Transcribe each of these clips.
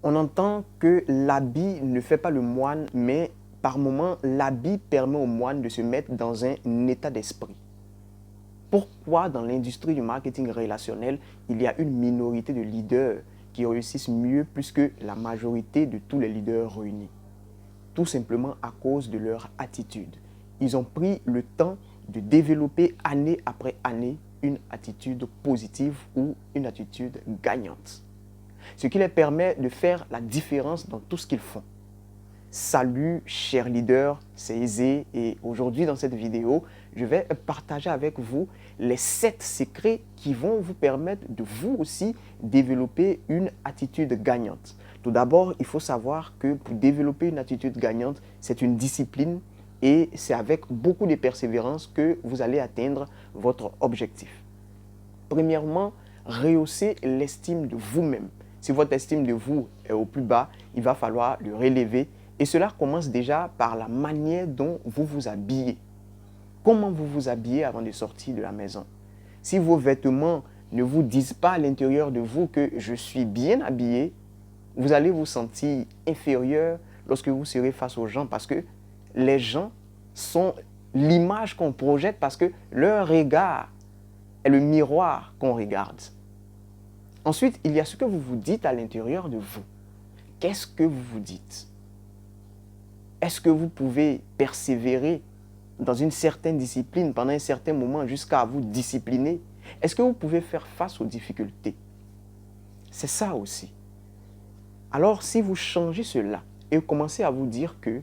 On entend que l'habit ne fait pas le moine, mais par moments, l'habit permet au moine de se mettre dans un état d'esprit. Pourquoi dans l'industrie du marketing relationnel, il y a une minorité de leaders qui réussissent mieux plus que la majorité de tous les leaders réunis? Tout simplement à cause de leur attitude. Ils ont pris le temps de développer année après année une attitude positive ou une attitude gagnante. Ce qui les permet de faire la différence dans tout ce qu'ils font. Salut chers leaders, c'est Aizé et aujourd'hui dans cette vidéo, je vais partager avec vous les 7 secrets qui vont vous permettre de vous aussi développer une attitude gagnante. Tout d'abord, il faut savoir que pour développer une attitude gagnante, c'est une discipline et c'est avec beaucoup de persévérance que vous allez atteindre votre objectif. Premièrement, rehaussez l'estime de vous-même. Si votre estime de vous est au plus bas, il va falloir le relever. Et cela commence déjà par la manière dont vous vous habillez. Comment vous vous habillez avant de sortir de la maison? Si vos vêtements ne vous disent pas à l'intérieur de vous que je suis bien habillé, vous allez vous sentir inférieur lorsque vous serez face aux gens parce que les gens sont l'image qu'on projette parce que leur regard est le miroir qu'on regarde. Ensuite, il y a ce que vous vous dites à l'intérieur de vous. Qu'est-ce que vous vous dites? Est-ce que vous pouvez persévérer dans une certaine discipline pendant un certain moment jusqu'à vous discipliner? Est-ce que vous pouvez faire face aux difficultés? C'est ça aussi. Alors, si vous changez cela et vous commencez à vous dire que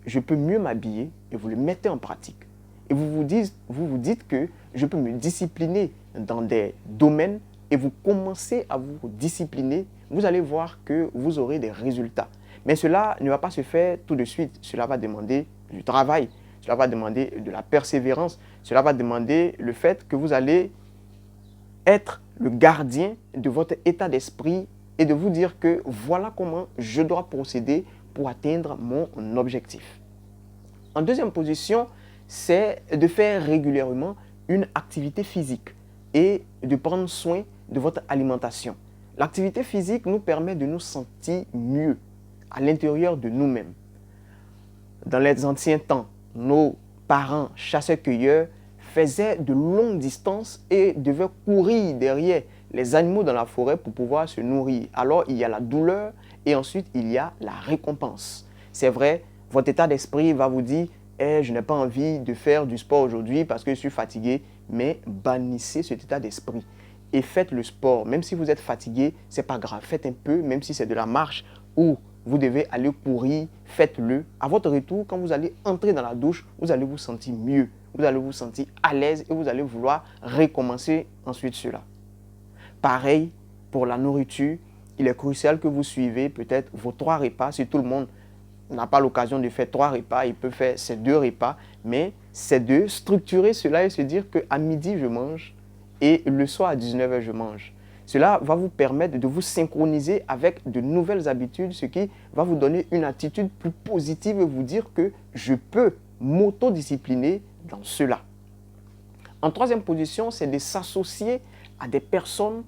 je peux mieux m'habiller et vous le mettez en pratique, et vous vous dites que je peux me discipliner dans des domaines et vous commencez à vous discipliner, vous allez voir que vous aurez des résultats. Mais cela ne va pas se faire tout de suite. Cela va demander du travail, cela va demander de la persévérance, cela va demander le fait que vous allez être le gardien de votre état d'esprit et de vous dire que voilà comment je dois procéder pour atteindre mon objectif. En deuxième position, c'est de faire régulièrement une activité physique et de prendre soin de votre alimentation. L'activité physique nous permet de nous sentir mieux à l'intérieur de nous-mêmes. Dans les anciens temps, nos parents chasseurs-cueilleurs faisaient de longues distances et devaient courir derrière les animaux dans la forêt pour pouvoir se nourrir. Alors il y a la douleur et ensuite il y a la récompense. C'est vrai, votre état d'esprit va vous dire je n'ai pas envie de faire du sport aujourd'hui parce que je suis fatigué, mais bannissez cet état d'esprit et faites le sport. Même si vous êtes fatigué, ce n'est pas grave, faites un peu, même si c'est de la marche ou vous devez aller courir, faites-le. À votre retour, quand vous allez entrer dans la douche, vous allez vous sentir mieux, vous allez vous sentir à l'aise et vous allez vouloir recommencer ensuite cela. Pareil pour la nourriture, il est crucial que vous suivez peut-être vos 3 repas. Si tout le monde n'a pas l'occasion de faire 3 repas, il peut faire ses 2 repas, mais c'est de structurer cela et se dire qu'à midi je mange et le soir à 19h je mange. Cela va vous permettre de vous synchroniser avec de nouvelles habitudes, ce qui va vous donner une attitude plus positive et vous dire que je peux m'autodiscipliner dans cela. En troisième position, c'est de s'associer à des personnes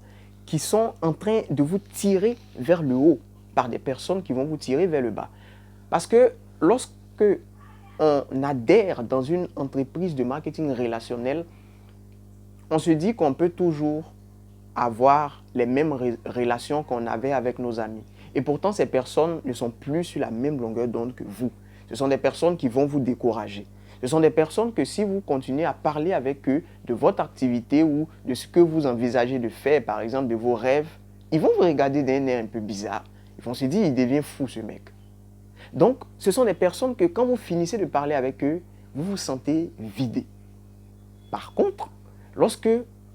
qui sont en train de vous tirer vers le haut, par des personnes qui vont vous tirer vers le bas. Parce que lorsque on adhère dans une entreprise de marketing relationnel, on se dit qu'on peut toujours avoir les mêmes relations qu'on avait avec nos amis. Et pourtant, ces personnes ne sont plus sur la même longueur d'onde que vous. Ce sont des personnes qui vont vous décourager. Ce sont des personnes que si vous continuez à parler avec eux de votre activité ou de ce que vous envisagez de faire, par exemple de vos rêves, ils vont vous regarder d'un air un peu bizarre. Ils vont se dire, il devient fou ce mec. Donc, ce sont des personnes que quand vous finissez de parler avec eux, vous vous sentez vidé. Par contre, lorsque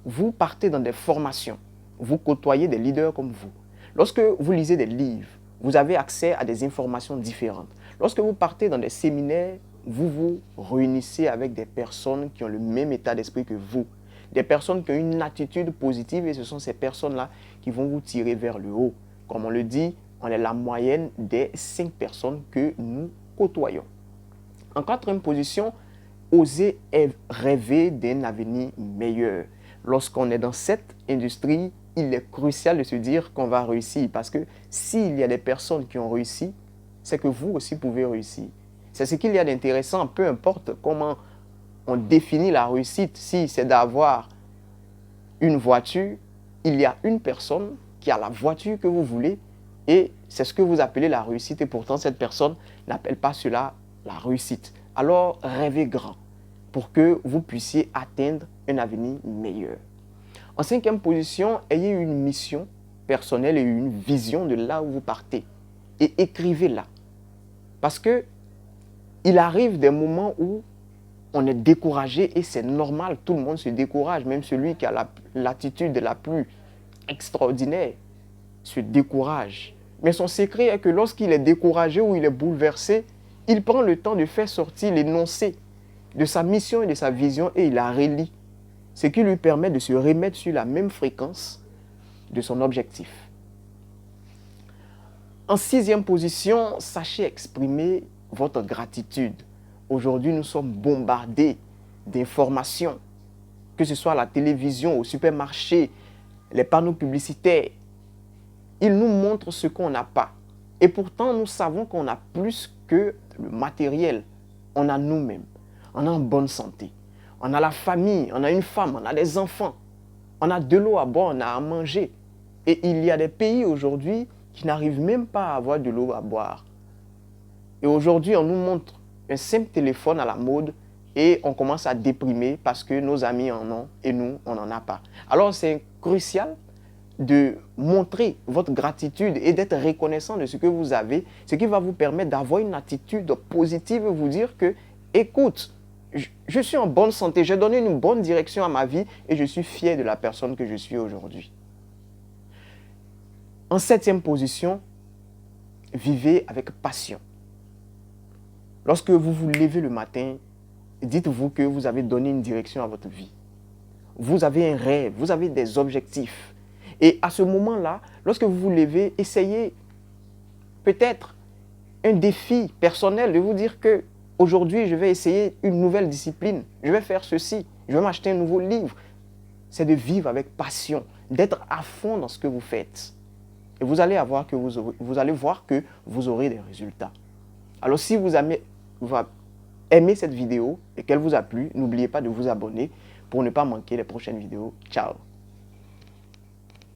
vous partez dans des formations, vous côtoyez des leaders comme vous. Lorsque vous lisez des livres, vous avez accès à des informations différentes. Lorsque vous partez dans des séminaires, vous vous réunissez avec des personnes qui ont le même état d'esprit que vous. Des personnes qui ont une attitude positive et ce sont ces personnes-là qui vont vous tirer vers le haut. Comme on le dit, on est la moyenne des 5 personnes que nous côtoyons. En quatrième position, osez rêver d'un avenir meilleur. Lorsqu'on est dans cette industrie, il est crucial de se dire qu'on va réussir. Parce que s'il y a des personnes qui ont réussi, c'est que vous aussi pouvez réussir. C'est ce qu'il y a d'intéressant, peu importe comment on définit la réussite. Si c'est d'avoir une voiture, il y a une personne qui a la voiture que vous voulez et c'est ce que vous appelez la réussite. Et pourtant, cette personne n'appelle pas cela la réussite. Alors, rêvez grand pour que vous puissiez atteindre un avenir meilleur. En cinquième position, ayez une mission personnelle et une vision de là où vous partez. Et écrivez-la. Parce que il arrive des moments où on est découragé et c'est normal, tout le monde se décourage. Même celui qui a l'attitude la plus extraordinaire se décourage. Mais son secret est que lorsqu'il est découragé ou il est bouleversé, il prend le temps de faire sortir l'énoncé de sa mission et de sa vision et il la relie. Ce qui lui permet de se remettre sur la même fréquence de son objectif. En sixième position, sachez exprimer votre gratitude. Aujourd'hui, nous sommes bombardés d'informations, que ce soit à la télévision, au supermarché, les panneaux publicitaires. Ils nous montrent ce qu'on n'a pas. Et pourtant, nous savons qu'on a plus que le matériel. On a nous-mêmes. On est en bonne santé. On a la famille, on a une femme, on a des enfants. On a de l'eau à boire, on a à manger. Et il y a des pays aujourd'hui qui n'arrivent même pas à avoir de l'eau à boire. Et aujourd'hui, on nous montre un simple téléphone à la mode et on commence à déprimer parce que nos amis en ont et nous, on n'en a pas. Alors, c'est crucial de montrer votre gratitude et d'être reconnaissant de ce que vous avez, ce qui va vous permettre d'avoir une attitude positive et vous dire que, écoute, je suis en bonne santé, j'ai donné une bonne direction à ma vie et je suis fier de la personne que je suis aujourd'hui. En septième position, vivez avec passion. Lorsque vous vous levez le matin, dites-vous que vous avez donné une direction à votre vie. Vous avez un rêve, vous avez des objectifs. Et à ce moment-là, lorsque vous vous levez, essayez peut-être un défi personnel de vous dire que aujourd'hui, je vais essayer une nouvelle discipline. Je vais faire ceci. Je vais m'acheter un nouveau livre. C'est de vivre avec passion, d'être à fond dans ce que vous faites. Et vous allez voir que vous aurez des résultats. Alors si vous aimez cette vidéo et qu'elle vous a plu, n'oubliez pas de vous abonner pour ne pas manquer les prochaines vidéos. Ciao!